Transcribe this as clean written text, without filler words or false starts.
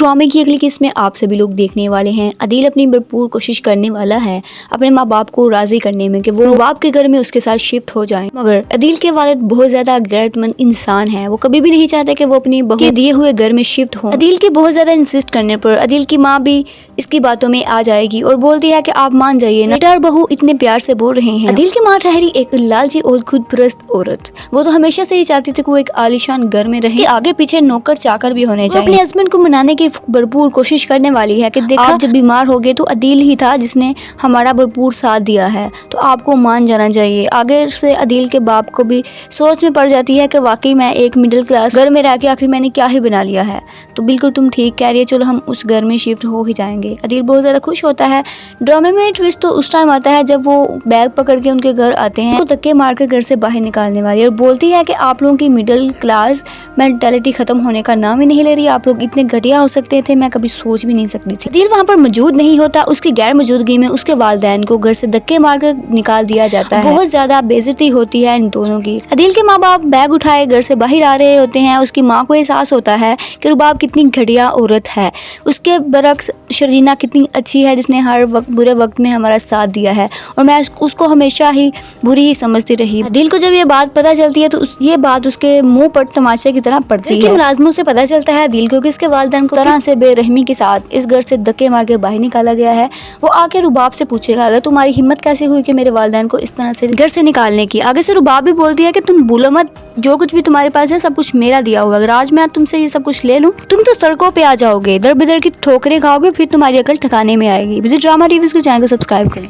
ड्रामे की अगली किस्त में आप सभी लोग देखने वाले हैं। अदील अपनी भरपूर कोशिश करने वाला है अपने माँ बाप को राजी करने में कि वो बाप के घर में उसके साथ शिफ्ट हो जाएं। मगर अदील के वालिद बहुत ज्यादा गैरतमंद इंसान है। वो कभी भी नहीं चाहते कि वो अपनी बहू के दिए हुए घर में शिफ्ट हो। अदील के बहुत ज्यादा इंसिस्ट करने पर अदील की माँ भी इसकी बातों में आ जाएगी और बोलती है कि आप मान जाइए, बेटा और बहू इतने प्यार से बोल रहे हैं। अदील की माँ ठहरी एक लालची और खुदपरस्त औरत। वो तो हमेशा से ही चाहती थी कि वो एक आलीशान घर में रहे, आगे पीछे नौकर चाकर भी होने चाहिए। अपने हस्बैंड को मनाने की भरपूर कोशिश करने वाली है कि देखा, आप जब बीमार हो गए तो अदील ही था जिसने हमारा भरपूर साथ दिया है, तो आपको मान जाना चाहिए। आगे से अदील के बाप को भी सोच में पड़ जाती है कि वाकई मैं एक मिडिल क्लास घर में रह के आखिर मैंने क्या ही बना लिया है। तो बिल्कुल तुम ठीक कह रही है, चलो हम उस घर में शिफ्ट हो ही जाएंगे। अदील बहुत ज्यादा खुश होता है। ड्रामे में ट्विस्ट तो उस टाइम आता है जब वो बैग पकड़ के उनके घर आते हैं, तो धक्के मार के घर से बाहर निकालने वाली है और बोलती है कि आप लोगों की मिडिल क्लास मेंटालिटी खत्म होने का नाम ही नहीं ले रही। आप लोग इतने घटिया हो सकते थे, मैं कभी सोच भी नहीं सकती थी। अदील वहाँ पर मौजूद नहीं होता। उसकी गैर मौजूदगी में उसके वालिदैन को घर से धक्के मार कर निकाल दिया जाता है। बहुत ज्यादा बेइज्जती होती है इन दोनों की। अदील के माँ बाप बैग उठाए घर से बाहर आ रहे होते हैं। उसकी माँ को एहसास होता है कि रुबाब कितनी घटिया औरत है, उसके बरक्स शर्जीना कितनी अच्छी है जिसने हर वक्त बुरे वक्त में हमारा साथ दिया है और मैं उसको हमेशा ही बुरी ही समझती रही। अदील को जब ये बात पता चलती है तो ये बात उसके मुंह पर तमाचे की तरह पड़ती है। मुलाजमों से पता चलता है अदील को कि इसके वालिदैन को तरह से बेरहमी के साथ इस घर से धक्के मार के बाहर निकाला गया है। वो आके रुबाब से पूछेगा, अगर तुम्हारी हिम्मत कैसे हुई कि मेरे वालिदैन को इस तरह से घर से निकालने की। आगे से रुबाब भी बोलती है कि तुम भूलो मत, जो कुछ भी तुम्हारे पास है सब कुछ मेरा दिया हुआ। अगर आज मैं तुमसे ये सब कुछ ले लूं, तुम तो सड़कों पे आ जाओगे, दर बदर की ठोकरें खाओगे, फिर तुम्हारी अकल ठिकाने में आएगी। विजिट ड्रामा रिव्यूज के चैनल को सब्सक्राइब करें।